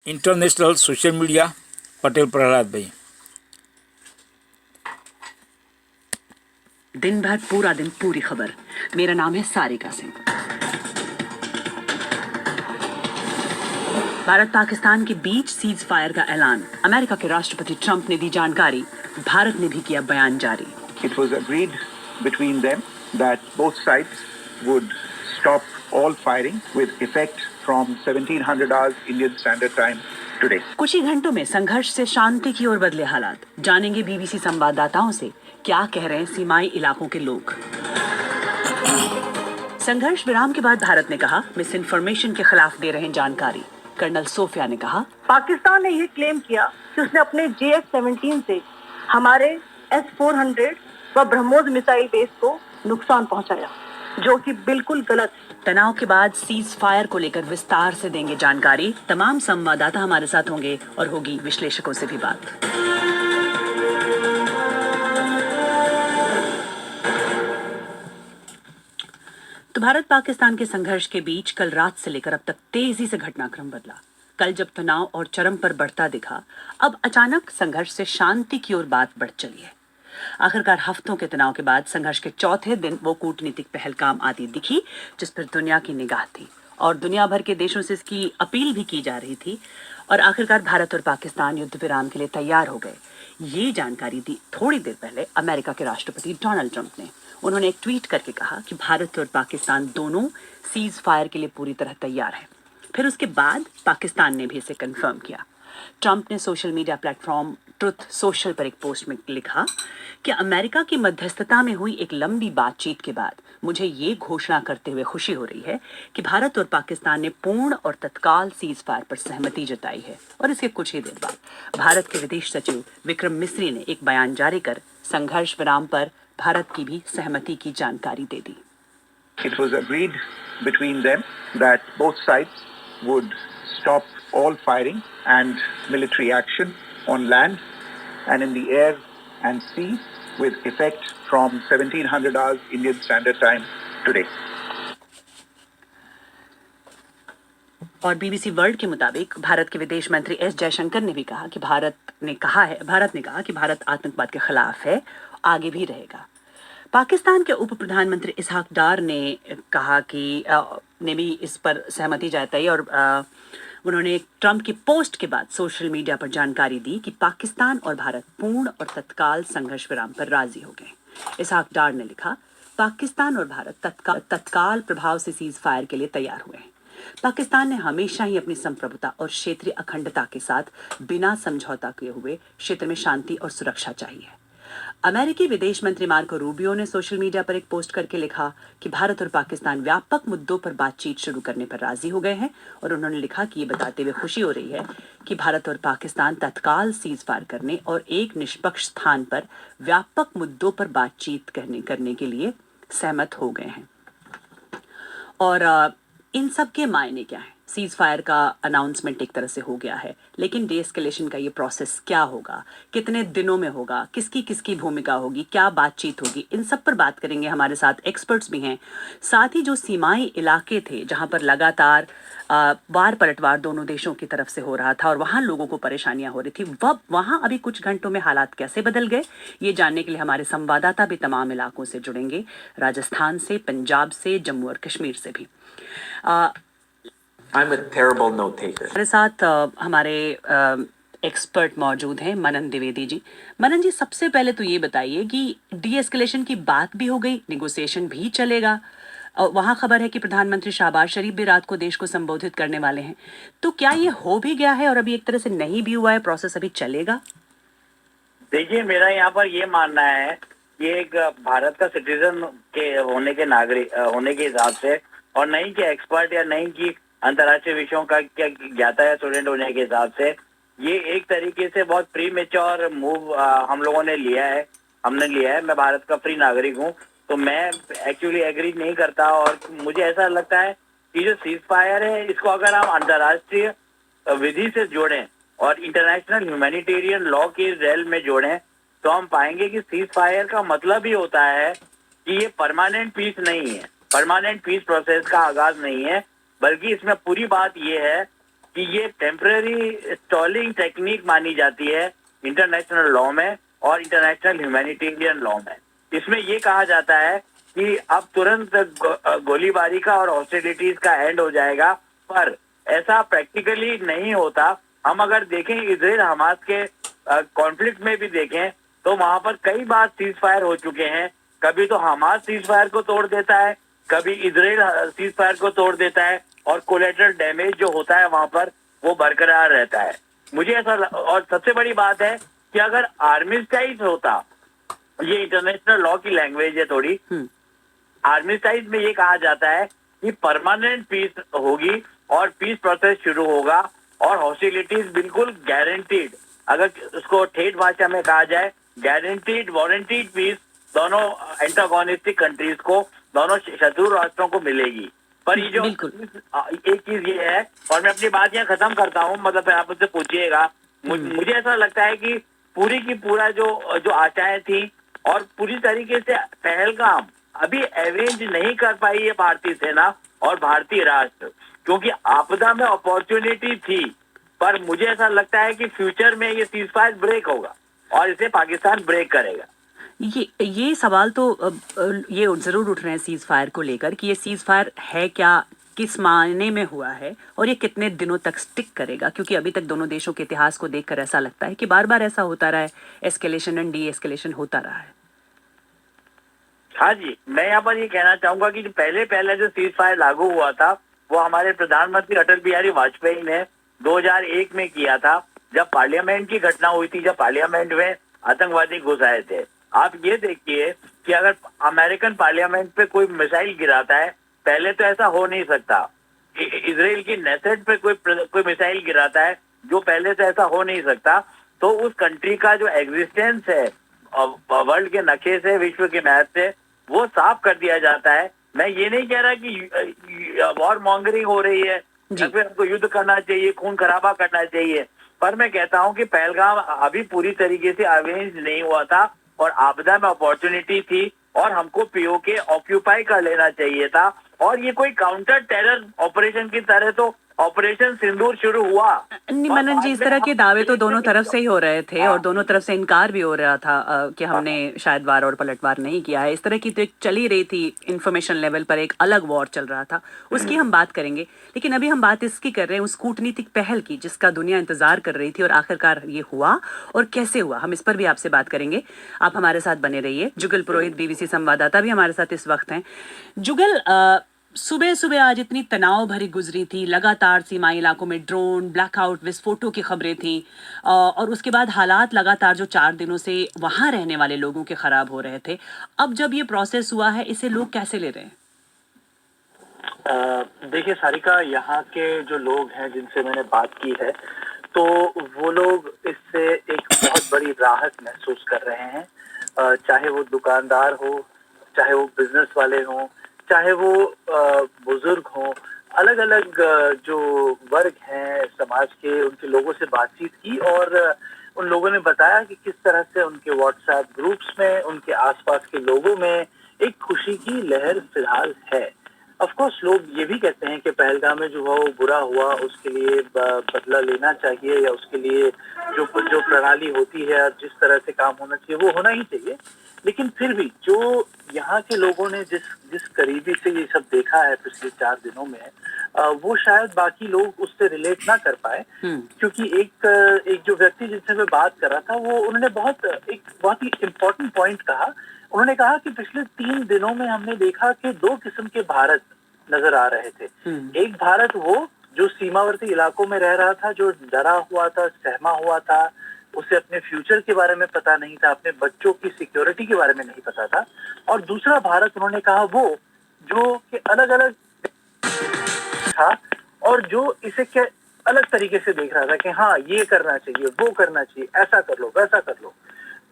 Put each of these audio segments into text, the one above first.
International social media Patel Prahlad भाई। दिन भर पूरा दिन पूरी खबर। मेरा नाम है सारिका सिंह। भारत पाकिस्तान के बीच सीज फायर का ऐलान। अमेरिका के राष्ट्रपति ट्रंप ने दी जानकारी। भारत ने भी किया बयान जारी। It was agreed between them that both sides would stop all firing with effect from 1700 hours Indian Standard Time today. कुछ ही घंटों में संघर्ष से शांति की ओर बदले हालात। जानेंगे बीबीसी संवाददाताओं से क्या कह रहे हैं सीमाई इलाकों के लोग। संघर्ष विराम के बाद भारत ने कहा मिस इन्फॉर्मेशन के खिलाफ दे रहे हैं जानकारी। कर्नल सोफिया ने कहा पाकिस्तान ने यह क्लेम किया कि उसने अपने JF-17 से हमारे S-400 व ब्रह्मोस मिसाइल बेस को नुकसान पहुंचाया, जो कि बिल्कुल गलत। तनाव के बाद सीज फायर को लेकर विस्तार से देंगे जानकारी। तमाम संवाददाता हमारे साथ होंगे और होगी विश्लेषकों से भी बात। तो भारत पाकिस्तान के संघर्ष के बीच कल रात से लेकर अब तक तेजी से घटनाक्रम बदला। कल जब तनाव और चरम पर बढ़ता दिखा, अब अचानक संघर्ष से शांति की ओर बात बढ़ चली है। आखिरकार हफ्तों के तनाव के बाद संघर्ष के चौथे दिन वो कूटनीतिक पहलकाम आती दिखी जिस पर दुनिया की निगाह थी और दुनिया भर के देशों से इसकी अपील भी की जा रही थी। और आखिरकार भारत और पाकिस्तान युद्ध विराम के लिए तैयार हो गए। ये जानकारी दी थोड़ी देर पहले अमेरिका के राष्ट्रपति डोनाल्ड ट्रंप ने। उन्होंने एक ट्वीट करके कहा कि भारत और पाकिस्तान दोनों सीज फायर के लिए पूरी तरह तैयार हैं। फिर उसके बाद पाकिस्तान ने भी इसे कंफर्म किया। ट्रंप ने social media platform truth social पर एक पोस्ट में लिखा कि अमेरिका की मध्यस्थता में हुई एक लंबी बातचीत के बाद मुझे ये घोषणा करते हुए खुशी हो रही है कि भारत और पाकिस्तान ने पूर्ण और तत्काल सीज फायर पर सहमति जताई है। और इसके कुछ ही देर बाद भारत के विदेश सचिव विक्रम मिस्री ने एक बयान जारी कर संघर्ष विराम पर भारत की भी सहमति की जानकारी दे दी। It was agreed between them that both sides would stop all firing and military action on land and in the air and sea with effect from 1700 hours Indian Standard Time today. और BBC world के मुताबिक भारत के विदेश मंत्री S Jaishankar ने भी कहा कि भारत ने कहा कि भारत आतंकवाद के खिलाफ है, आगे भी रहेगा। पाकिस्तान के उप प्रधानमंत्री इसहाक डार ने कहा कि ने भी इस पर सहमति जताई और उन्होंने ट्रंप की पोस्ट के बाद सोशल मीडिया पर जानकारी दी कि पाकिस्तान और भारत पूर्ण और तत्काल संघर्ष विराम पर राजी हो गए। इसहाक डार ने लिखा पाकिस्तान और भारत तत्काल प्रभाव से सीज फायर के लिए तैयार हुए हैं। पाकिस्तान ने हमेशा ही अपनी संप्रभुता और क्षेत्रीय अखंडता के साथ बिना समझौता किए हुए क्षेत्र में शांति और सुरक्षा चाहिए। अमेरिकी विदेश मंत्री मार्को रूबियो ने सोशल मीडिया पर एक पोस्ट करके लिखा कि भारत और पाकिस्तान व्यापक मुद्दों पर बातचीत शुरू करने पर राजी हो गए हैं। और उन्होंने लिखा कि ये बताते हुए खुशी हो रही है कि भारत और पाकिस्तान तत्काल सीज फायर करने और एक निष्पक्ष स्थान पर व्यापक मुद्दों पर बातचीत करने के लिए सहमत हो गए हैं। और इन सब के मायने क्या है? सीज फायर का अनाउंसमेंट एक तरह से हो गया है, लेकिन डीएस्केलेशन का ये प्रोसेस क्या होगा, कितने दिनों में होगा, किसकी भूमिका होगी, क्या बातचीत होगी, इन सब पर बात करेंगे। हमारे साथ एक्सपर्ट्स भी हैं। साथ ही जो सीमाई इलाके थे जहां पर लगातार वार पलटवार दोनों देशों की तरफ से हो रहा था और वहां लोगों को परेशानियां हो रही थी, वहां अभी कुछ घंटों में हालात कैसे बदल गए, ये जानने के लिए हमारे संवाददाता भी तमाम इलाकों से जुड़ेंगे। राजस्थान से, पंजाब से, जम्मू और कश्मीर से भी। I'm a terrible note taker. हमारे साथ हमारे एक्सपर्ट मौजूद हैं मनन द्विवेदी जी। मनन जी, सबसे पहले तो ये बताइए कि डीएस्केलेशन की बात भी हो गई, नेगोशिएशन भी चलेगा। वहाँ खबर है कि प्रधानमंत्री शहबाज शरीफ भी रात को देश को संबोधित करने वाले हैं। तो क्या ये हो भी गया है और अभी एक तरह से नहीं भी हुआ है, प्रोसेस अभी चलेगा? देखिए, मेरा यहाँ पर ये मानना है, ये एक भारत का सिटीजन के होने के नागरिक होने के हिसाब से और नहीं कि एक्सपर्ट या नहीं कि अंतर्राष्ट्रीय विषयों का क्या ज्ञाता या स्टूडेंट होने के हिसाब से, ये एक तरीके से बहुत प्री मेच्योर मूव हम लोगों ने लिया है, हमने लिया है। मैं भारत का फ्री नागरिक हूँ, तो मैं एक्चुअली एग्री नहीं करता। और मुझे ऐसा लगता है कि जो सीज फायर है, इसको अगर हम अंतर्राष्ट्रीय विधि से जोड़ें और इंटरनेशनल ह्यूमैनिटेरियन लॉ की रेल में जोड़ें, तो हम पाएंगे कि सीज फायर का मतलब ही होता है कि ये परमानेंट पीस नहीं है, परमानेंट पीस प्रोसेस का आगाज नहीं है, बल्कि इसमें पूरी बात ये है कि ये टेम्पररी स्टॉलिंग टेक्निक मानी जाती है इंटरनेशनल लॉ में और इंटरनेशनल ह्यूमैनिटेरियन लॉ में। इसमें ये कहा जाता है कि अब तुरंत गोलीबारी का और हॉस्टिलिटीज का एंड हो जाएगा, पर ऐसा प्रैक्टिकली नहीं होता। हम अगर देखें इजराइल हमास के कॉन्फ्लिक्ट में भी देखें तो वहां पर कई बार सीज फायर हो चुके हैं। कभी तो हमास सीज फायर को तोड़ देता है, कभी इजराइल सीज फायर को तोड़ देता है, और कोलेटरल डैमेज जो होता है वहां पर वो बरकरार रहता है। मुझे ऐसा और सबसे बड़ी बात है कि अगर आर्मिस्टाइज होता, ये इंटरनेशनल लॉ की लैंग्वेज है थोड़ी, आर्मिस्टाइज में ये कहा जाता है कि परमानेंट पीस होगी और पीस प्रोसेस शुरू होगा और हॉस्टिलिटीज बिल्कुल गारंटीड, अगर उसको ठेठ भाषा में कहा जाए गारंटीड वारंटीड पीस दोनों एंटागोनिस्टिक कंट्रीज को, दोनों शत्रु राष्ट्रों को मिलेगी। पर ये जो एक चीज ये है, और मैं अपनी बात यहाँ खत्म करता हूँ, मतलब आप मुझसे पूछिएगा, मुझे ऐसा लगता है कि पूरी की पूरा जो आशाएं थी और पूरी तरीके से पहलगाम अभी एवेंज नहीं कर पाई है भारतीय सेना और भारतीय राष्ट्र, क्योंकि आपदा में अपॉर्चुनिटी थी। पर मुझे ऐसा लगता है कि फ्यूचर में ये सीज फायर ब्रेक होगा और इसे पाकिस्तान ब्रेक करेगा। ये सवाल तो ये जरूर उठ रहे हैं सीज फायर को लेकर कि ये सीज फायर है क्या, किस मायने में हुआ है और ये कितने दिनों तक स्टिक करेगा, क्योंकि अभी तक दोनों देशों के इतिहास को देखकर ऐसा लगता है कि बार बार ऐसा होता रहा है, एस्केलेशन एंड डी एस्केलेशन होता रहा है। हाँ जी, मैं यहाँ पर ये कहना चाहूंगा कि पहले जो सीज फायर लागू हुआ था वो हमारे प्रधानमंत्री अटल बिहारी वाजपेयी ने 2001 में किया था, जब पार्लियामेंट की घटना हुई थी, जब पार्लियामेंट में आतंकवादी घुस आए थे। आप ये देखिए कि अगर अमेरिकन पार्लियामेंट पे कोई मिसाइल गिराता है, पहले तो ऐसा हो नहीं सकता। इजराइल की नेसेट पे कोई मिसाइल गिराता है, जो पहले तो ऐसा हो नहीं सकता। तो उस कंट्री का जो एग्जिस्टेंस है वर्ल्ड के नक्शे से, विश्व के मैप से, वो साफ कर दिया जाता है। मैं ये नहीं कह रहा कि वॉर मॉन्गरिंग हो रही है या फिर हमको युद्ध करना चाहिए, खून खराबा करना चाहिए, पर मैं कहता हूं कि पहलगाम अभी पूरी तरीके से अवेंज नहीं हुआ था और आपदा में अपॉर्चुनिटी थी और हमको पीओके ऑक्यूपाई कर लेना चाहिए था। और ये कोई काउंटर टेरर ऑपरेशन की तरह तो ऑपरेशन सिंदूर शुरू हुआ। मनन जी, इस तरह के दावे तो दोनों तरफ से ही हो रहे थे और दोनों तरफ से इनकार भी हो रहा था कि हमने शायद वार और पलटवार नहीं किया है। इस तरह की तो एक चली रही थी इंफॉर्मेशन लेवल पर, एक अलग वॉर चल रहा था, उसकी हम बात करेंगे। लेकिन अभी हम बात इसकी कर रहे हैं उस कूटनीतिक पहल की जिसका दुनिया इंतजार कर रही थी और आखिरकार ये हुआ और कैसे हुआ, हम इस पर भी आपसे बात करेंगे। आप हमारे साथ बने रहिए। जुगल पुरोहित बीबीसी संवाददाता भी हमारे साथ इस वक्त हैं। जुगल, सुबह सुबह आज इतनी तनाव भरी गुजरी थी, लगातार सीमाई इलाकों में ड्रोन, ब्लैकआउट, विस्फोटों की खबरें थी और उसके बाद हालात लगातार जो 4 दिनों से वहां रहने वाले लोगों के खराब हो रहे थे। अब जब ये प्रोसेस हुआ है, इसे लोग कैसे ले रहे हैं? देखिए सारिका, यहाँ के जो लोग हैं जिनसे मैंने बात की है, तो वो लोग इससे एक बहुत बड़ी राहत महसूस कर रहे हैं। चाहे वो दुकानदार हो, चाहे वो बिजनेस वाले हों, चाहे वो बुजुर्ग हों, अलग अलग जो वर्ग हैं समाज के, उनके लोगों से बातचीत की और उन लोगों ने बताया कि किस तरह से उनके व्हाट्सएप ग्रुप्स में, उनके आसपास के लोगों में एक खुशी की लहर फिलहाल है। ऑफ कोर्स लोग ये भी कहते हैं कि पहलगाम में जो हुआ वो बुरा हुआ, उसके लिए बदला लेना चाहिए या उसके लिए जो प्रणाली होती है और जिस तरह से काम होना चाहिए वो होना ही चाहिए। लेकिन फिर भी जो यहाँ के लोगों ने जिस करीबी से ये सब देखा है पिछले 4 दिनों में, वो शायद बाकी लोग उससे रिलेट ना कर पाए, क्योंकि एक जो व्यक्ति जिनसे मैं बात कर रहा था, वो उन्होंने बहुत ही इम्पोर्टेंट पॉइंट कहा। उन्होंने कहा कि पिछले 3 दिनों में हमने देखा कि 2 किस्म के भारत नजर आ रहे थे। एक भारत वो जो सीमावर्ती इलाकों में रह रहा था, जो डरा हुआ था, सहमा हुआ था, उसे अपने फ्यूचर के बारे में पता नहीं था, अपने बच्चों की सिक्योरिटी के बारे में नहीं पता था। और दूसरा भारत उन्होंने कहा वो जो कि अलग अलग था और जो इसे क्या अलग तरीके से देख रहा था कि हाँ ये करना चाहिए, वो करना चाहिए, ऐसा कर लो, वैसा कर लो।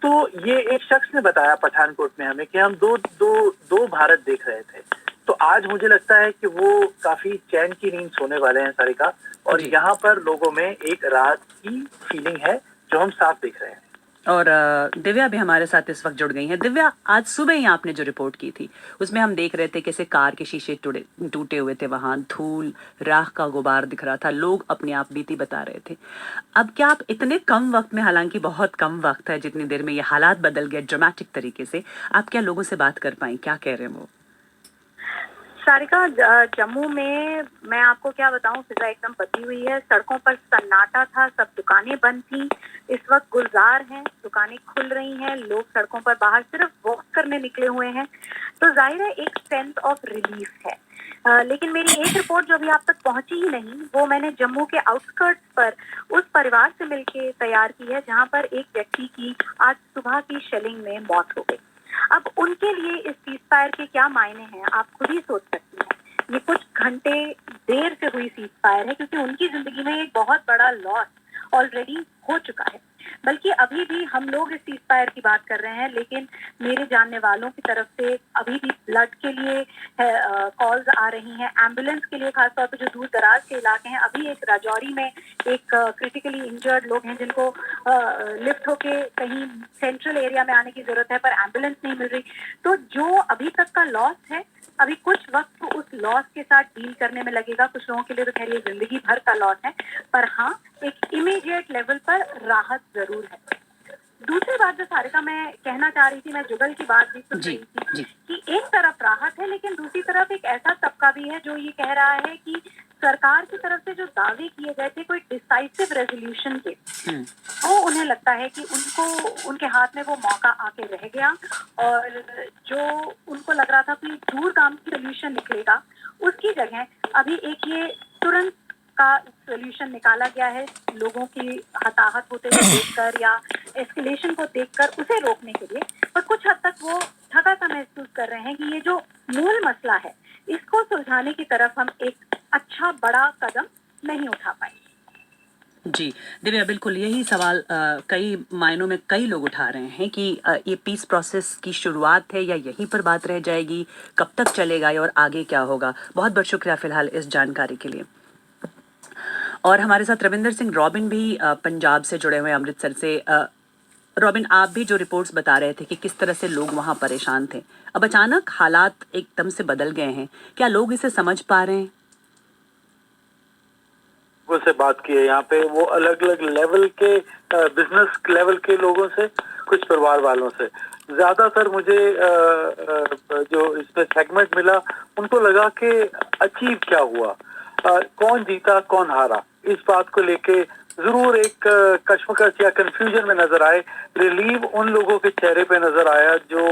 तो ये एक शख्स ने बताया पठानकोट में हमें कि हम दो भारत देख रहे थे। तो आज मुझे लगता है कि वो काफी चैन की नींद सोने वाले हैं सारिका, और यहाँ पर लोगों में एक राहत की फीलिंग है जो हम साफ देख रहे हैं। और दिव्या भी हमारे साथ इस वक्त जुड़ गई हैं। दिव्या, आज सुबह ही आपने जो रिपोर्ट की थी उसमें हम देख रहे थे कैसे कार के शीशे टूटे हुए थे, वहां धूल राख का गुबार दिख रहा था, लोग अपनी आप बीती बता रहे थे। अब क्या आप इतने कम वक्त में, हालांकि बहुत कम वक्त है, जितनी देर में ये हालात बदल गए ड्रामेटिक तरीके से, आप क्या लोगों से बात कर पाई? क्या कह रहे हैं वो? सारिका, जम्मू में मैं आपको क्या बताऊं, फिजा एकदम बदली हुई है। सड़कों पर सन्नाटा था, सब दुकानें बंद थी। इस वक्त गुलजार हैं, दुकानें खुल रही हैं, लोग सड़कों पर बाहर सिर्फ वॉक करने निकले हुए हैं। तो जाहिर है एक सेंस ऑफ रिलीफ है। लेकिन मेरी एक रिपोर्ट जो अभी आप तक पहुंची ही नहीं, वो मैंने जम्मू के आउटस्कर्ट्स पर उस परिवार से मिलकर तैयार की है जहां पर एक व्यक्ति की आज सुबह की शेलिंग में मौत हो गई। अब उनके लिए इस सीज फायर के क्या मायने हैं आप खुद ही सोच सकती हैं। ये कुछ घंटे देर से हुई सीज फायर है क्योंकि उनकी जिंदगी में एक बहुत बड़ा लॉस ऑलरेडी हो चुका है। बल्कि अभी भी हम लोग इस सीज फायर की बात कर रहे हैं, लेकिन मेरे जानने वालों की तरफ से अभी भी ब्लड के लिए कॉल्स आ रही हैं, एम्बुलेंस के लिए, खासतौर पर जो दूर दराज के इलाके हैं। अभी एक राजौरी में एक क्रिटिकली इंजर्ड लोग हैं जिनको लिफ्ट होके कहीं सेंट्रल एरिया में आने की जरूरत है, पर एम्बुलेंस नहीं मिल रही। तो जो अभी तक का लॉस है, अभी कुछ वक्त उस लॉस के साथ डील करने में लगेगा। कुछ लोगों के लिए तो खैर ये जिंदगी भर का लॉस है, पर हाँ, एक इमीडिएट लेवल पर राहत जरूर है। दूसरी बात जो सारिका मैं कहना चाह रही थी, मैं जुगल की बात भी सुन रही थी कि एक तरफ राहत है, लेकिन दूसरी तरफ एक ऐसा तबका भी है जो ये कह रहा है कि सरकार की तरफ से जो दावे किए गए थे कोई डिसाइसिव रेजोल्यूशन के, वो उन्हें लगता है कि उनके हाथ में वो मौका आके रह गया, और जो उनको लग रहा था कि दूरगामी सोल्यूशन निकलेगा, उसकी जगह अभी एक ये तुरंत का सोल्यूशन निकाला गया है। लोगों की हताहत होते हुए देखकर या एस्केलेशन को देखकर उसे रोकने के लिए, पर कुछ हद तक वो थका सा महसूस कर रहे हैं कि ये जो मूल मसला है इसको सुलझाने की तरफ हम एक अच्छा बड़ा कदम नहीं उठा पाए। जी दिव्या, बिल्कुल यही सवाल कई मायनों में कई लोग उठा रहे हैं कि ये पीस प्रोसेस की शुरुआत है या यहीं पर बात रह जाएगी, कब तक चलेगा और आगे क्या होगा। बहुत बहुत शुक्रिया फिलहाल इस जानकारी के लिए। और हमारे साथ रविंदर सिंह रॉबिन भी पंजाब से जुड़े हुए हैं, अमृतसर से। रॉबिन, आप भी जो रिपोर्ट्स बता रहे थे कि किस तरह से लोग वहां परेशान थे, अब अचानक हालात एकदम से बदल गए हैं, क्या लोग इसे समझ पा रहे हैं? लोगों से बात की है यहाँ पे, वो अलग अलग लेवल के बिजनेस लेवल के लोगों से, कुछ परिवार वालों से। ज्यादातर मुझे जो इसमें सेगमेंट मिला, उनको लगा कि अचीव क्या हुआ, कौन जीता कौन हारा, इस बात को लेके जरूर एक कश्मकश या कंफ्यूजन में नजर आए। रिलीव उन लोगों के चेहरे पे नजर आया जो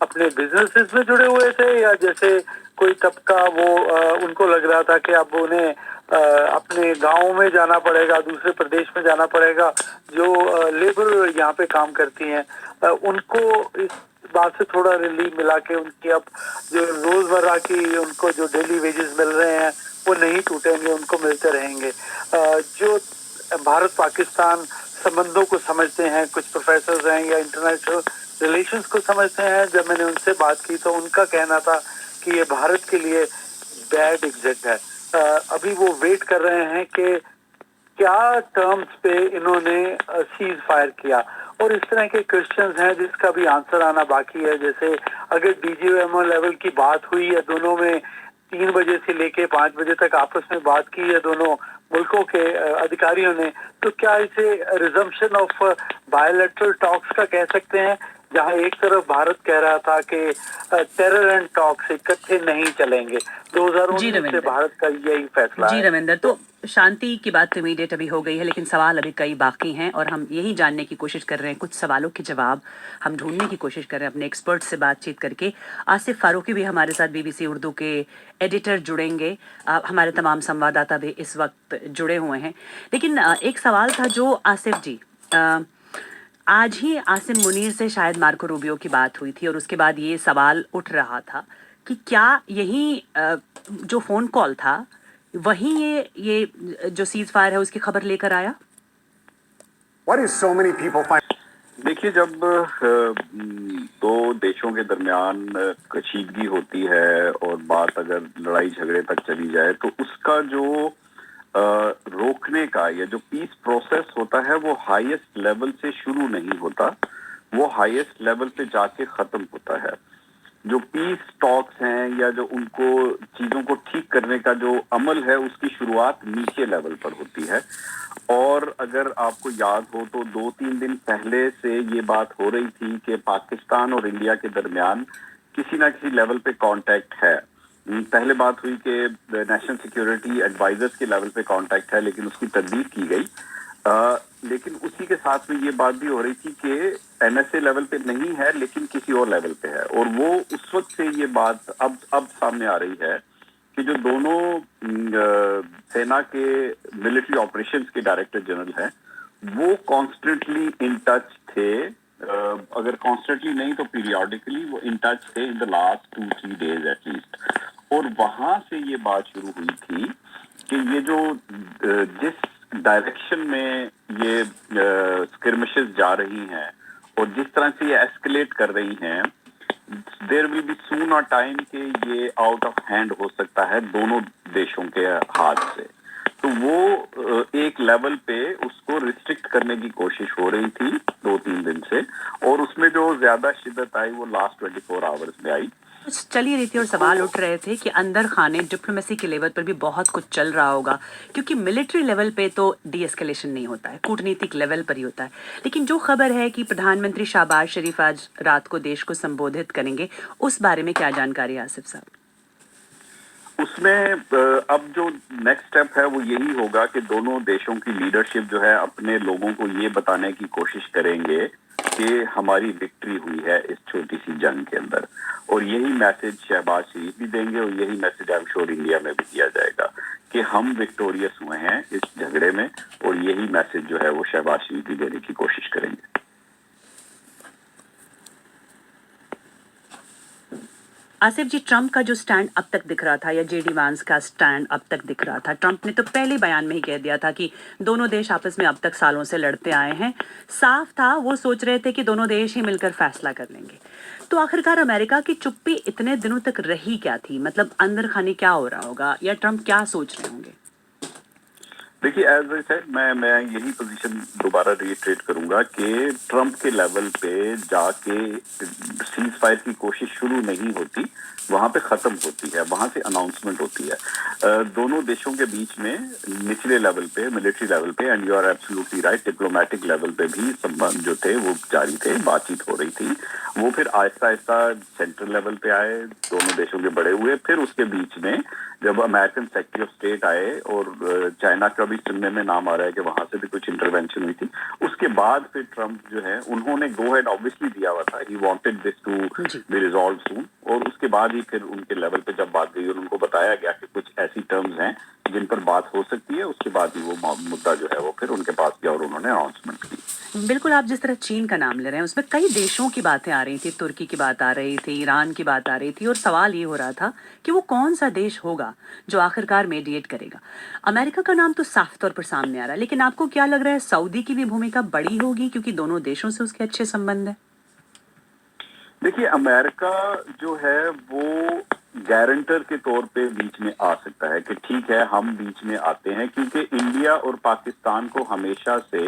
अपने बिजनेसेस में जुड़े हुए थे, या जैसे कोई तबका वो उनको लग रहा था कि अब उन्हें अपने गाँव में जाना पड़ेगा, दूसरे प्रदेश में जाना पड़ेगा। जो लेबर यहाँ पे काम करती हैं, उनको इस बात से थोड़ा रिलीफ मिला के उनकी अब जो रोजमर्रा की उनको जो डेली वेजेस मिल रहे हैं वो नहीं टूटेंगे, उनको मिलते रहेंगे। जो भारत पाकिस्तान संबंधों को समझते हैं, कुछ प्रोफेसर्स हैं या इंटरनेशनल रिलेशंस को समझते हैं, जब मैंने उनसे बात की तो उनका कहना था कि ये भारत के लिए बैड एग्जिट है। अभी वो वेट कर रहे हैं कि क्या टर्म्स पे इन्होंने सीज फायर किया, और इस तरह के क्वेश्चंस हैं जिसका भी आंसर आना बाकी है। जैसे अगर डीजीएमओ लेवल की बात हुई है, दोनों में 3 बजे से लेके 5 बजे तक आपस में बात की है दोनों मुल्कों के अधिकारियों ने, तो क्या इसे रिजम्पशन ऑफ बायलैटरल टॉक्स का कह सकते हैं, जहां एक तरफ भारत कह रहा था कि टेरर एंड टॉक्स इकट्ठे नहीं चलेंगे। 2019 से भारत का यही फैसला जी है। रविंदर, तो शांति की बात तो इमीडिएट अभी हो गई है, लेकिन सवाल अभी कई बाकी हैं और हम यही जानने की कोशिश कर रहे हैं, कुछ सवालों के जवाब हम ढूंढने की कोशिश कर रहे हैं अपने एक्सपर्ट से बातचीत करके। आसिफ फारूकी भी हमारे साथ, बीबीसी उर्दू के एडिटर, जुड़ेंगे। हमारे तमाम संवाददाता भी इस वक्त जुड़े हुए हैं। लेकिन एक सवाल था जो आसिफ जी, आज ही आसिम मुनीर से शायद मार्को रूबियो की बात हुई थी और उसके बाद ये सवाल उठ रहा था कि क्या यही जो फोन कॉल था वही ये जो सीज फायर है उसकी खबर लेकर आया? देखिए, जब दो देशों के दरमियान कशीदगी होती है और बात अगर लड़ाई झगड़े तक चली जाए, तो उसका जो रोकने का, या जो पीस प्रोसेस होता है वो हाईएस्ट लेवल से शुरू नहीं होता, वो हाईएस्ट लेवल पे जाके खत्म होता है। जो पीस टॉक्स हैं या जो उनको चीजों को ठीक करने का जो अमल है उसकी शुरुआत नीचे लेवल पर होती है। और अगर आपको याद हो तो 2-3 दिन पहले से ये बात हो रही थी कि पाकिस्तान और इंडिया के दरमियान किसी ना किसी लेवल पे कांटेक्ट है। पहले बात हुई कि नेशनल सिक्योरिटी एडवाइजर्स के लेवल पे कांटेक्ट है, लेकिन उसकी तरदीद की गई। लेकिन उसी के साथ में ये बात भी हो रही थी कि एनएसए लेवल पे नहीं है लेकिन किसी और लेवल पे है। और वो उस वक्त से ये बात अब सामने आ रही है कि जो दोनों सेना के मिलिट्री ऑपरेशंस के डायरेक्टर जनरल हैं वो कॉन्स्टेंटली इन टच थे। अगर कॉन्स्टेंटली नहीं तो पीरियोडिकली वो इन टच थे in the last 2-3 days at least. और वहां से ये बात शुरू हुई थी कि ये जो जिस डायरेक्शन में ये स्किर्मिशेस जा रही हैं और जिस तरह से ये एस्केलेट कर रही हैं, there will be soon a time कि ये आउट ऑफ हैंड हो सकता है दोनों देशों के हाथ से। तो वो एक लेवल पे उसको रिस्ट्रिक्ट करने की कोशिश हो रही थी 2-3 दिन से, और उसमें जो ज्यादा शिद्दत आई वो लास्ट 24 आवर्स में आई। चल ही रही थी और सवाल उठ रहे थे कि अंदर खाने डिप्लोमेसी के लेवल पर भी बहुत कुछ चल रहा होगा, क्योंकि मिलिट्री लेवल पे तो डी एस्केलेशन नहीं होता है, कूटनीतिक लेवल पर ही होता है। लेकिन जो खबर है कि प्रधानमंत्री शहबाज शरीफ आज रात को देश को संबोधित करेंगे, उस बारे में क्या जानकारी है आसिफ साहब? उसमें अब जो नेक्स्ट स्टेप है वो यही होगा कि दोनों देशों की लीडरशिप जो है अपने लोगों को ये बताने की कोशिश करेंगे कि हमारी विक्ट्री हुई है इस छोटी सी जंग के अंदर। और यही मैसेज शहबाज शरीफ भी देंगे और यही message I am sure India में भी दिया जाएगा कि हम विक्टोरियस हुए हैं इस झगड़े में। और यही मैसेज जो है वो शहबाज शरीफ भी देने की कोशिश करेंगे। आसिफ जी, ट्रंप का जो स्टैंड अब तक दिख रहा था या जेडी वांस का स्टैंड अब तक दिख रहा था, ट्रंप ने तो पहले बयान में ही कह दिया था कि दोनों देश आपस में अब तक सालों से लड़ते आए हैं। साफ था वो सोच रहे थे कि दोनों देश ही मिलकर फैसला कर लेंगे। तो आखिरकार अमेरिका की चुप्पी इतने दिनों तक रही क्या थी? मतलब अंदर खाने क्या हो रहा होगा या ट्रंप क्या सोच रहे होंगे? देखिए, एज आई सेड, मैं यही पोजीशन दोबारा रिट्रेट करूंगा कि ट्रंप के लेवल पे जाके सीज फायर की कोशिश शुरू नहीं होती, वहां पे खत्म होती है, वहां से अनाउंसमेंट होती है। दोनों देशों के बीच में निचले लेवल पे, मिलिट्री लेवल पे, and you are absolutely right, diplomatic level पे भी संबंध जो थे वो जारी थे, बातचीत हो रही थी। वो फिर आहिस्ता आहिस्ता सेंट्रल लेवल पे आए, दोनों देशों के बड़े हुए। फिर उसके बीच में जब अमेरिकन सेक्रेटरी ऑफ स्टेट आए और चाइना का भी सुनने में नाम आ रहा है कि वहां से भी कुछ इंटरवेंशन हुई थी, उसके बाद फिर ट्रंप जो है उन्होंने गो हेड ऑब्वियसली दिया हुआ था, he wanted this to be resolve soon. और उसके बाद ही फिर उनके लेवल पे जब बात गई और उनको बताया गया कि कुछ ऐसी टर्म्स हैं जिन पर बात हो सकती है, उसके बाद ही वो मुद्दा जो है वो फिर उनके पास गया और उन्होंने अनाउंसमेंट की। बिल्कुल, आप जिस तरह चीन का नाम ले रहे हैं उसमें कई देशों की बातें आ रही थी, तुर्की की बात आ रही थी, ईरान की बात आ रही थी, और सवाल ये हो रहा था कि वो कौन सा देश होगा जो आखिरकार मीडिएट करेगा। अमेरिका का नाम तो साफ तौर पर सामने आ रहा है, लेकिन आपको क्या लग रहा है सऊदी की भी भूमिका बड़ी होगी क्योंकि दोनों देशों से उसके अच्छे संबंध है? देखिए, अमेरिका जो है वो गारंटर के तौर पे बीच में आ सकता है कि ठीक है हम बीच में आते हैं, क्योंकि इंडिया और पाकिस्तान को हमेशा से,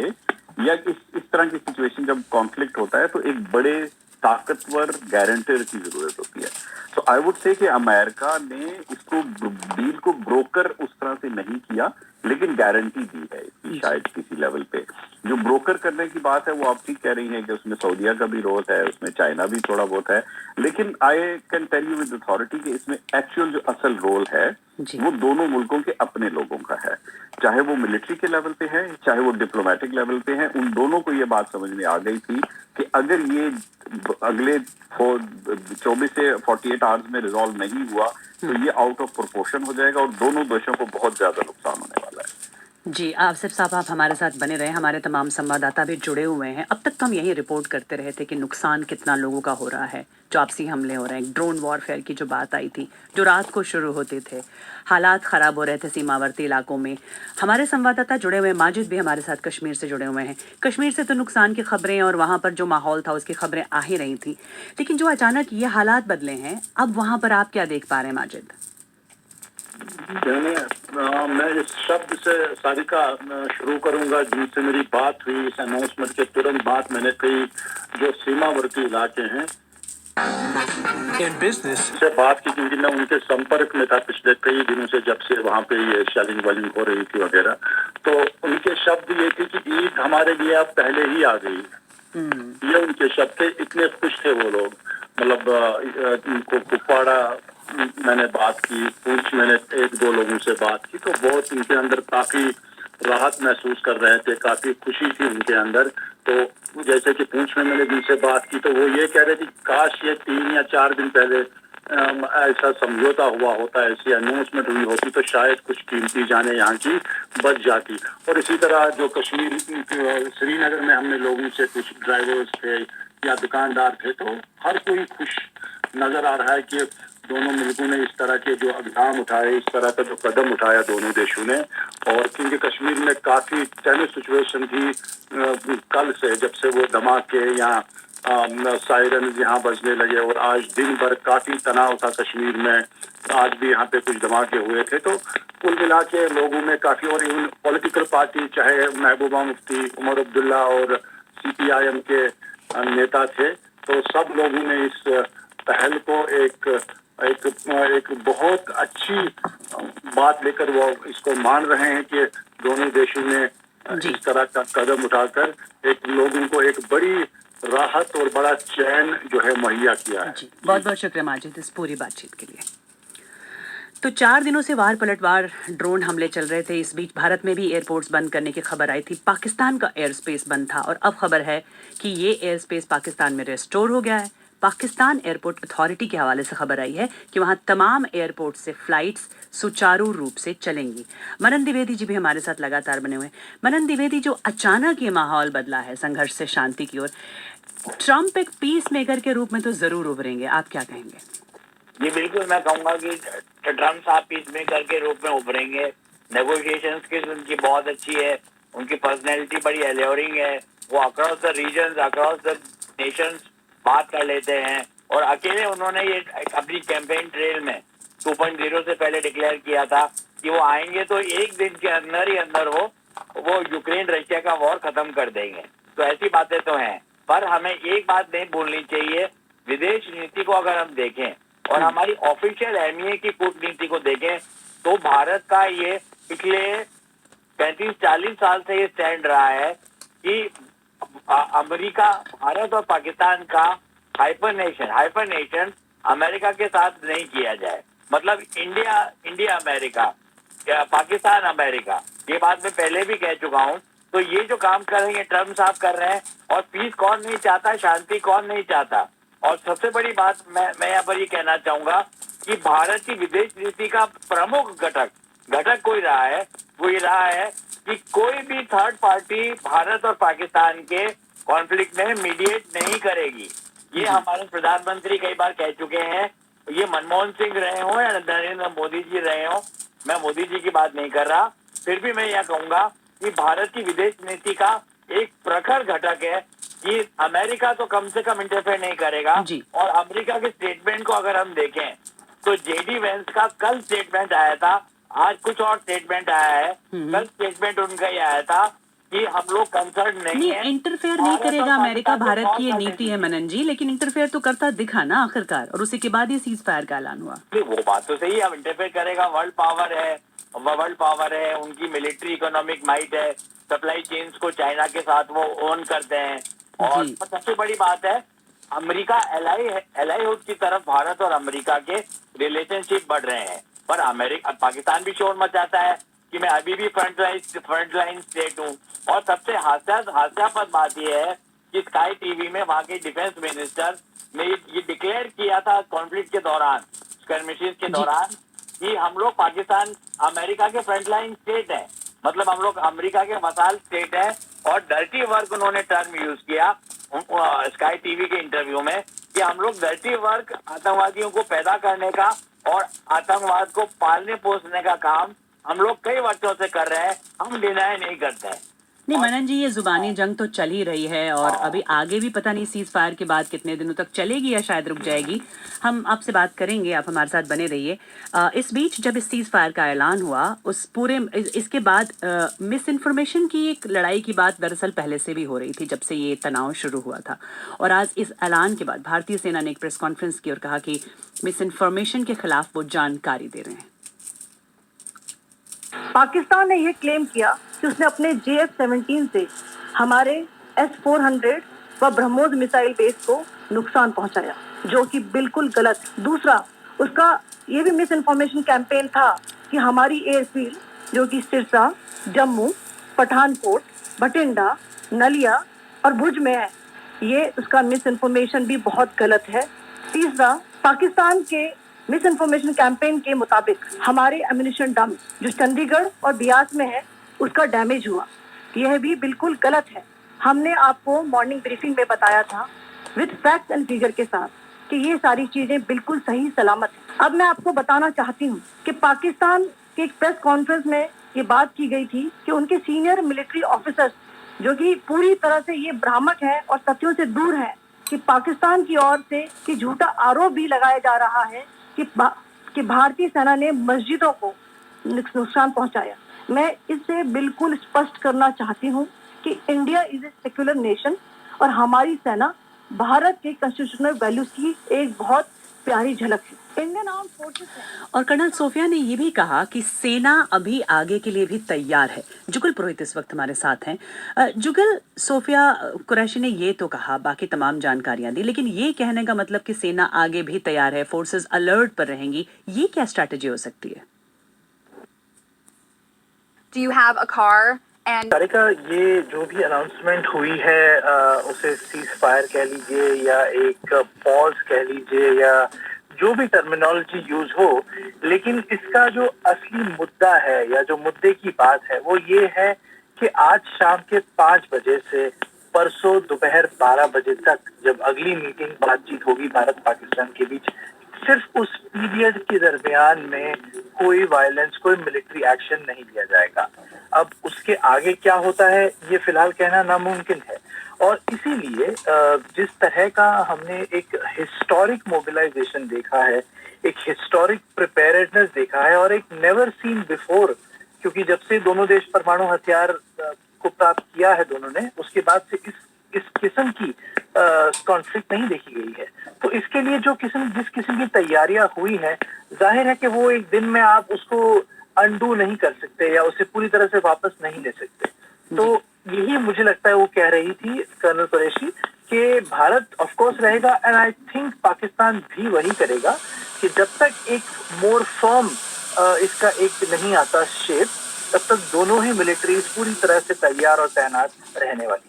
या इस तरह की सिचुएशन जब कॉन्फ्लिक्ट होता है तो एक बड़े ताकतवर गारंटर की जरूरत होती है। तो आई वुड से कि अमेरिका ने इसको डील को ब्रोकर उस तरह से नहीं किया, लेकिन गारंटी दी है इसकी शायद किसी लेवल पे। जो ब्रोकर करने की बात है वो आप ठीक कह रही हैं कि उसमें सऊदीया का भी रोल है, उसमें चाइना भी थोड़ा बहुत है, लेकिन I can tell you with authority कि इसमें एक्चुअल जो असल रोल है वो दोनों मुल्कों के अपने लोगों का है, चाहे वो मिलिट्री के लेवल पे है चाहे वो डिप्लोमेटिक लेवल पे है। उन दोनों को ये बात समझ में आ गई थी कि अगर ये अगले 24 से 48 आवर्स में रिजॉल्व नहीं हुआ तो ये आउट ऑफ प्रोपोर्शन हो जाएगा और दोनों देशों को बहुत ज्यादा नुकसान होने वाला है। जी, आसिफ साहब आप हमारे साथ बने रहे, हमारे तमाम संवाददाता भी जुड़े हुए हैं। अब तक तो हम यही रिपोर्ट करते रहे थे कि नुकसान कितना लोगों का हो रहा है, जो आपसी हमले हो रहे हैं, ड्रोन वॉरफेयर की जो बात आई थी जो रात को शुरू होते थे, हालात ख़राब हो रहे थे सीमावर्ती इलाकों में। हमारे संवाददाता जुड़े हुए हैं, माजिद भी हमारे साथ कश्मीर से जुड़े हुए हैं। कश्मीर से तो नुकसान की खबरें और वहाँ पर जो माहौल था उसकी खबरें आ ही रही थी, लेकिन जो अचानक ये हालात बदले हैं अब वहाँ पर आप क्या देख पा रहे हैं माजिद? मैं इस शब्द से सारिका शुरू करूंगा जिनसे मेरी बात हुई इस अनाउंसमेंट के तुरंत बाद। मैंने कई जो सीमावर्ती इलाके हैं In business, से बात की, क्योंकि मैं उनके संपर्क में था पिछले कई दिनों से, जब से वहाँ पे ये शेलिंग वेलिंग हो रही थी वगैरह। तो उनके शब्द ये थे कि ईद हमारे लिए अब पहले ही आ गई। ये उनके शब्द थे। इतने खुश थे वो लोग। मतलब उनको कुपवाड़ा मैंने बात की, पूंछ मैंने एक दो लोगों से बात की, तो बहुत उनके अंदर काफी राहत महसूस कर रहे थे, काफी खुशी थी उनके अंदर। तो जैसे कि पूंछ में मैंने जिनसे बात की तो वो ये कह रहे थे काश ये 3 या 4 दिन पहले ऐसा समझौता हुआ होता, ऐसी अनाउंसमेंट हुई होती तो शायद कुछ कीमती जाने यहाँ की बच जाती। और इसी तरह जो कश्मीर श्रीनगर में हमने लोगों से, कुछ ड्राइवर्स थे या दुकानदार थे, तो हर कोई खुश नजर आ रहा है कि दोनों मुल्कों ने इस तरह के जो अभियान उठाए, इस तरह का जो कदम उठाया दोनों देशों ने। और क्योंकि कश्मीर में काफी टेंस सिचुएशन थी कल से, जब से वो धमाके या सायरन यहाँ बजने लगे, और आज दिन भर काफी तनाव था कश्मीर में। आज भी यहाँ पे कुछ धमाके हुए थे। तो कुल मिला के लोगों में काफी, और इवन पॉलिटिकल पार्टी चाहे महबूबा मुफ्ती, उमर अब्दुल्ला और CPIM के नेता थे, तो सब लोगों ने इस पहल को एक बहुत अच्छी बात लेकर वो इसको मान रहे हैं कि दोनों देशों ने इस तरह का कदम उठाकर एक लोगों को एक बड़ी राहत और बड़ा चैन जो है मुहैया किया है। जी, बहुत बहुत शुक्रिया माजिद इस पूरी बातचीत के लिए। तो 4 दिनों से वार पलटवार ड्रोन हमले चल रहे थे। इस बीच भारत में भी एयरपोर्ट्स बंद करने की खबर आई थी। पाकिस्तान का एयर स्पेस बंद था और अब खबर है कि ये एयर स्पेस पाकिस्तान में रेस्टोर हो गया है। पाकिस्तान एयरपोर्ट अथॉरिटी के हवाले से खबर आई है कि वहां तमाम एयरपोर्ट से फ्लाइट्स सुचारू रूप से चलेंगी। मनन द्विवेदी जी भी हमारे साथ लगातार बने हुए हैं। मनन द्विवेदी, जो अचानक ये माहौल बदला है संघर्ष से शांति की ओर, ट्रंप एक पीस मेकर के रूप में तो जरूर उभरेंगे, आप क्या कहेंगे? जी बिल्कुल, मैं कहूंगा कि ट्रम्प साहब पीस मेकर के रूप में उभरेंगे। नेगोशिएशंस की उनकी बहुत अच्छी है, उनकी पर्सनैलिटी बड़ी एल्योरिंग है। वो across the regions, across the nations बात कर लेते हैं। और अकेले उन्होंने ये अपनी कैंपेन ट्रेल में 2.0 से पहले डिक्लेयर किया था कि वो आएंगे तो एक दिन के अंदर ही अंदर वो यूक्रेन रशिया का वॉर खत्म कर देंगे। तो ऐसी बातें तो हैं, पर हमें एक बात नहीं भूलनी चाहिए। विदेश नीति को अगर हम देखें और हमारी ऑफिशियल एमईए की कूटनीति को देखें तो भारत का ये पिछले 35-40 साल से ये स्टैंड रहा है कि अमेरिका, भारत और पाकिस्तान का हाइपर नेशन अमेरिका के साथ नहीं किया जाए। मतलब इंडिया अमेरिका, पाकिस्तान अमेरिका, ये बात मैं पहले भी कह चुका हूँ। तो ये जो काम कर रहे हैं ट्रम्प साहब कर रहे हैं, और पीस कौन नहीं चाहता, शांति कौन नहीं चाहता। और सबसे बड़ी बात मैं यहाँ पर ये कहना चाहूंगा कि भारत की विदेश नीति का प्रमुख घटक कोई रहा है, वो ये रहा है कि कोई भी थर्ड पार्टी भारत और पाकिस्तान के कॉन्फ्लिक्ट में मीडिएट नहीं करेगी। ये हमारे प्रधानमंत्री कई बार कह चुके हैं। ये मनमोहन सिंह रहे हो या नरेंद्र मोदी जी रहे हो, मैं मोदी जी की बात नहीं कर रहा, फिर भी मैं यह कहूंगा कि भारत की विदेश नीति का एक प्रखर घटक है कि अमेरिका तो कम से कम इंटरफेयर नहीं करेगा। और अमेरिका के स्टेटमेंट को अगर हम देखें तो JD वेंस का कल स्टेटमेंट आया था, आज कुछ और स्टेटमेंट आया है। कल स्टेटमेंट उनका ही आया था कि हम लोग कंसर्न नहीं है, इंटरफेयर नहीं करेगा अमेरिका, भारत की ये नीति है मनन जी। लेकिन इंटरफेयर तो करता दिखा ना आखिरकार, और उसी के बाद ही सीज फायर का ऐलान हुआ। वो बात तो सही है, अब इंटरफेयर करेगा। वर्ल्ड पावर है, उनकी मिलिट्री इकोनॉमिक माइट है, सप्लाई चेन्स को चाइना के साथ वो ओन करते हैं। और सबसे बड़ी बात है, अमेरिका एलाईहुड की तरफ भारत और अमेरिका के रिलेशनशिप बढ़ रहे हैं। पर पाकिस्तान भी शोर मचाता है कि मैं अभी भी फ्रंटलाइन स्टेट हूँ। और सबसे हास्यास्पद बात यह है कि स्काई टीवी में वहाँ के डिफेंस मिनिस्टर ने ये डिक्लेयर किया था कॉन्फ्लिक्ट के दौरान, स्कर्मिशेस के दौरान, कि हम लोग पाकिस्तान अमेरिका के फ्रंटलाइन स्टेट है, मतलब हम लोग अमेरिका के मसाल स्टेट है। और डर्टी वर्क उन्होंने टर्म यूज किया स्काई टीवी के इंटरव्यू में कि हम लोग डर्टी वर्क, आतंकवादियों को पैदा करने का और आतंकवाद को पालने पोसने का काम हम लोग कई वर्षों से कर रहे हैं, हम डिनाई नहीं करते हैं। नहीं मनन जी, ये जुबानी जंग तो चल ही रही है और अभी आगे भी पता नहीं सीज फायर के बाद कितने दिनों तक चलेगी या शायद रुक जाएगी। हम आपसे बात करेंगे, आप हमारे साथ बने रहिए। इस बीच जब इस सीज फायर का ऐलान हुआ, उस पूरे इसके बाद मिस इन्फॉर्मेशन की एक लड़ाई की बात दरअसल पहले से भी हो रही थी, जब से ये तनाव शुरू हुआ था। और आज इस ऐलान के बाद भारतीय सेना ने एक प्रेस कॉन्फ्रेंस की और कहा कि मिस इन्फॉर्मेशन के खिलाफ वो जानकारी दे रहे हैं। पाकिस्तान ने यह क्लेम किया कि उसने अपने JF-17 से हमारे S-400 व ब्रह्मोस मिसाइल बेस को नुकसान पहुंचाया, जो कि बिल्कुल गलत। दूसरा, उसका ये भी मिस इन्फॉर्मेशन कैंपेन था कि हमारी एयरफील्ड जो कि सिरसा, जम्मू, पठानकोट, भटिंडा, नलिया और भुज में है, ये उसका मिस इन्फॉर्मेशन भी बहुत गलत है। तीसरा, पाकिस्तान के मिस इन्फॉर्मेशन कैंपेन के मुताबिक हमारे एम्यूनिशन डंप जो चंडीगढ़ और बियास में है उसका डैमेज हुआ, यह भी बिल्कुल गलत है। हमने आपको मॉर्निंग ब्रीफिंग में बताया था विद फैक्ट्स एंड फिगर के साथ कि ये सारी चीजें बिल्कुल सही सलामत है। अब मैं आपको बताना चाहती हूँ कि पाकिस्तान के एक प्रेस कॉन्फ्रेंस में ये बात की गई थी कि उनके सीनियर मिलिट्री ऑफिसर्स जो कि पूरी तरह से ये भ्रामक है और तथ्यों से दूर है कि पाकिस्तान की ओर से कि झूठा आरोप भी लगाया जा रहा है कि भारतीय सेना ने मस्जिदों को नुकसान पहुंचाया। मैं इससे बिल्कुल स्पष्ट करना चाहती हूं कि India is a secular nation और हमारी सेना भारत के कॉन्स्टिट्यूशनल वैल्यूज की एक बहुत प्यारी झलक है। इंडियन आर्म फोर्सेस और कर्नल सोफिया ने ये भी कहा कि सेना अभी आगे के लिए भी तैयार है। जुगल पुरोहित इस वक्त हमारे साथ हैं। जुगल, सोफिया कुरैशी ने ये तो कहा, बाकी तमाम जानकारियां दी, लेकिन ये कहने का मतलब कि सेना आगे भी तैयार है, फोर्सेस अलर्ट पर रहेंगी, ये क्या स्ट्रैटेजी हो सकती है? Do you have a car? And Sarika, ये जो भी अनाउंसमेंट हुई है उसे सीज फायर कह लीजिए या एक पॉज कह लीजिए या जो भी टर्मिनोलॉजी यूज हो, लेकिन इसका जो असली मुद्दा है या जो मुद्दे की बात है वो ये है कि आज शाम के 5 बजे से परसों दोपहर 12 बजे तक जब अगली मीटिंग बातचीत होगी भारत पाकिस्तान के बीच, सिर्फ उस पीरियड के दरमियान में कोई वायलेंस, कोई मिलिट्री एक्शन नहीं लिया जाएगा। अब उसके आगे क्या होता है ये फिलहाल कहना नामुमकिन है और इसीलिए जिस तरह का हमने एक हिस्टोरिक मोबिलाइजेशन देखा है, एक हिस्टोरिक प्रिपेयर्डनेस देखा है और एक नेवर सीन बिफोर, क्योंकि जब से दोनों देश परमाणु हथियार को प्राप्त किया है दोनों ने, उसके बाद से इस किस्म की कॉन्फ्लिक्ट नहीं देखी गई है। तो इसके लिए जिस किस्म की तैयारियां हुई हैं, जाहिर है कि वो एक दिन में आप उसको अनडू नहीं कर सकते या उसे पूरी तरह से वापस नहीं ले सकते। तो यही मुझे लगता है वो कह रही थी कर्नल कुरैशी कि भारत ऑफ कोर्स रहेगा एंड आई थिंक पाकिस्तान भी वही करेगा कि जब तक एक मोर फर्म इसका एक नहीं आता शेप, तब तक दोनों ही मिलिट्रीज पूरी तरह से तैयार और तैनात रहने वाली है।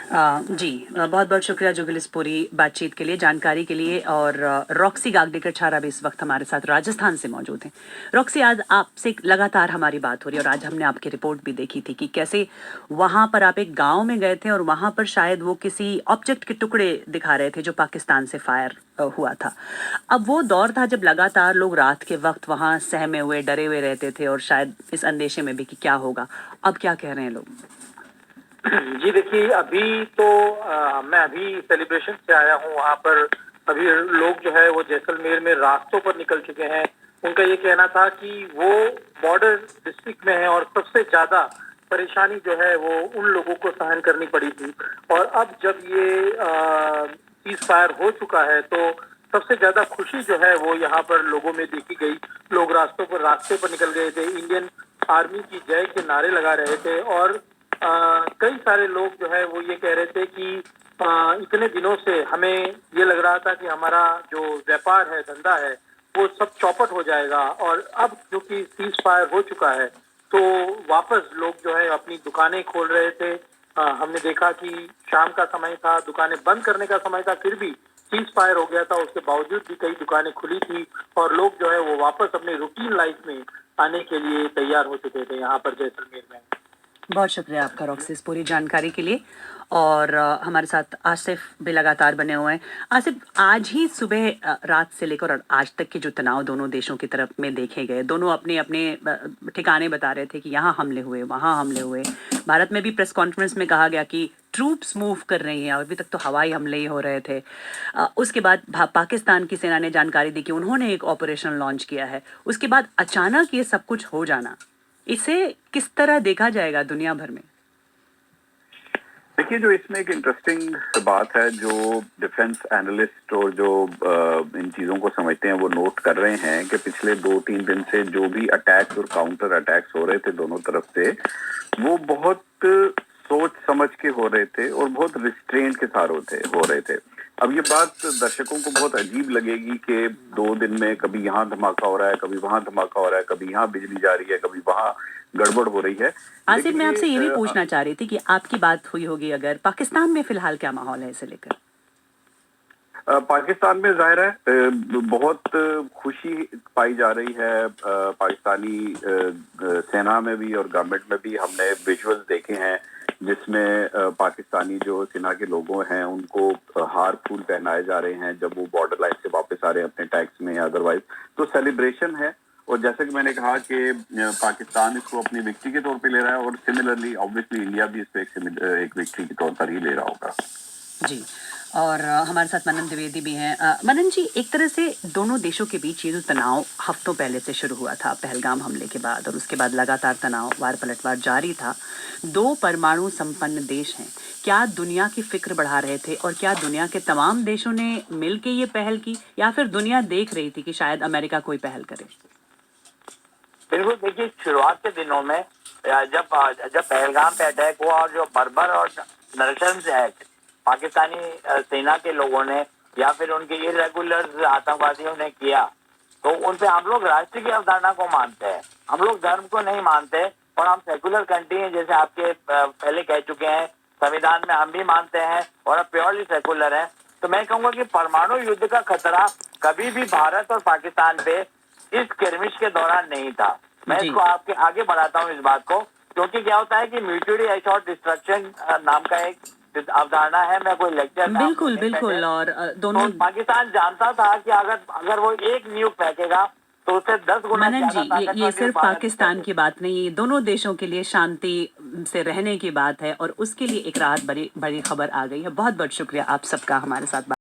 जी, बहुत बहुत शुक्रिया जुगल इस पूरी बातचीत के लिए, जानकारी के लिए। और रॉक्सी गागडेकर छारा भी इस वक्त हमारे साथ राजस्थान से मौजूद हैं। रॉक्सी, आज आपसे लगातार हमारी बात हो रही है और आज हमने आपकी रिपोर्ट भी देखी थी कि कैसे वहाँ पर आप एक गांव में गए थे और वहाँ पर शायद वो किसी ऑब्जेक्ट के टुकड़े दिखा रहे थे जो पाकिस्तान से फायर हुआ था। अब वो दौर था जब लगातार लोग रात के वक्त वहाँ सहमे हुए, डरे हुए रहते थे और शायद इस अंदेशे में भी कि क्या होगा। अब क्या कह रहे हैं लोग? जी देखिए, अभी तो मैं अभी सेलिब्रेशन से आया हूँ। वहाँ पर अभी लोग जो है वो जैसलमेर में रास्तों पर निकल चुके हैं। उनका ये कहना था कि वो बॉर्डर डिस्ट्रिक्ट में है और सबसे ज्यादा परेशानी जो है वो उन लोगों को सहन करनी पड़ी थी। और अब जब ये सीज फायर हो चुका है तो सबसे ज्यादा खुशी जो है वो यहाँ पर लोगों में देखी गई। लोग रास्ते पर निकल गए थे, इंडियन आर्मी की जय के नारे लगा रहे थे और कई सारे लोग जो है वो ये कह रहे थे कि इतने दिनों से हमें ये लग रहा था कि हमारा जो व्यापार है, धंधा है, वो सब चौपट हो जाएगा और अब क्योंकि सीज फायर हो चुका है तो वापस लोग जो है अपनी दुकानें खोल रहे थे। हमने देखा कि शाम का समय था, दुकानें बंद करने का समय था, फिर भी सीज फायर हो गया था। उसके बावजूद भी कई दुकानें खुली थी और लोग जो है वो वापस अपने रूटीन लाइफ में आने के लिए तैयार हो चुके थे यहाँ पर जैसलमेर में। बहुत शुक्रिया आपका रॉक्सी इस पूरी जानकारी के लिए। और हमारे साथ आसिफ भी लगातार बने हुए हैं। आसिफ, आज ही सुबह रात से लेकर और आज तक के जो तनाव दोनों देशों की तरफ में देखे गए, दोनों अपने अपने ठिकाने बता रहे थे कि यहाँ हमले हुए, वहाँ हमले हुए। भारत में भी प्रेस कॉन्फ्रेंस में कहा गया कि ट्रूप्स मूव कर रही हैं, अभी तक तो हवाई हमले ही हो रहे थे। उसके बाद पाकिस्तान की सेना ने जानकारी दी कि उन्होंने एक ऑपरेशन लॉन्च किया है। उसके बाद अचानक ये सब कुछ हो जाना, इसे किस तरह देखा जाएगा दुनिया भर में? देखिए, जो इसमें एक इंटरेस्टिंग बात है, जो डिफेंस एनालिस्ट और जो इन चीजों को समझते हैं वो नोट कर रहे हैं कि पिछले 2-3 दिन से जो भी अटैक्स और काउंटर अटैक्स हो रहे थे दोनों तरफ से, वो बहुत सोच समझ के हो रहे थे और बहुत रिस्ट्रेंट के साथ हो रहे थे। अब ये बात दर्शकों को बहुत अजीब लगेगी कि 2 दिन में कभी यहाँ धमाका हो रहा है, कभी वहां धमाका हो रहा है, कभी यहाँ बिजली जा रही है, कभी वहां गड़बड़ हो रही है। आसिफ, मैं आपसे ये भी पूछना चाह रही थी कि आपकी बात हुई होगी, अगर पाकिस्तान में फिलहाल क्या माहौल है इसे लेकर? पाकिस्तान में जाहिर है बहुत खुशी पाई जा रही है। पाकिस्तानी सेना में भी और गवर्नमेंट में भी हमने विजुअल्स देखे हैं जिसमें पाकिस्तानी जो सेना के लोगों हैं उनको हार फूल पहनाए जा रहे हैं जब वो बॉर्डर लाइन से वापस आ रहे हैं अपने टैक्स में या अदरवाइज। तो सेलिब्रेशन है, और जैसे कि मैंने कहा कि पाकिस्तान इसको अपनी विक्ट्री के तौर पे ले रहा है, और सिमिलरली ऑब्वियसली इंडिया भी इसको एक विक्ट्री के तौर पर ही ले रहा होगा। जी, और हमारे साथ मनन द्विवेदी भी हैं। मनन जी, एक तरह से दोनों देशों के बीच ये जो तनाव हफ्तों पहले से शुरू हुआ था पहलगाम हमले के बाद, और उसके बाद लगातार तनाव वार पलटवार जारी था। 2 परमाणु संपन्न देश हैं, क्या दुनिया की फिक्र बढ़ा रहे थे, और क्या दुनिया के तमाम देशों ने मिलकर ये पहल की, या फिर दुनिया देख रही थी कि शायद अमेरिका कोई पहल करे? बिल्कुल, देखिए, शुरुआत के दिनों में जब पहलगाम पे अटैक हुआ और जो बर्बर और नरशंस एक्ट पाकिस्तानी सेना के लोगों ने या फिर उनके इरेगुलर आतंकवादियों ने किया, तो उन पे हम लोग राष्ट्र की अवधारणा को मानते हैं, हम लोग धर्म को नहीं मानते, और हम सेकुलर कंट्री हैं, जैसे आपके पहले कह चुके हैं, संविधान में हम भी मानते हैं और अब प्योरली सेकुलर हैं। तो मैं कहूँगा कि परमाणु युद्ध का खतरा कभी भी भारत और पाकिस्तान पे इस स्किर्मिश के दौरान नहीं था। मैं इसको आपके आगे बढ़ाता हूँ इस बात को, क्योंकि क्या होता है कि म्यूचुअली एश्योर्ड डिस्ट्रक्शन नाम का एक अवधारणा है। मैं कोई लेक्चर बिल्कुल और दोनों तो पाकिस्तान जानता था कि अगर वो एक न्यूक फेंकेगा तो उससे 10 गुना मनन जी, ये सिर्फ पाकिस्तान की बात नहीं, ये दोनों देशों के लिए शांति से रहने की बात है, और उसके लिए एक राहत बड़ी खबर आ गई है। बहुत बहुत शुक्रिया आप सबका हमारे साथ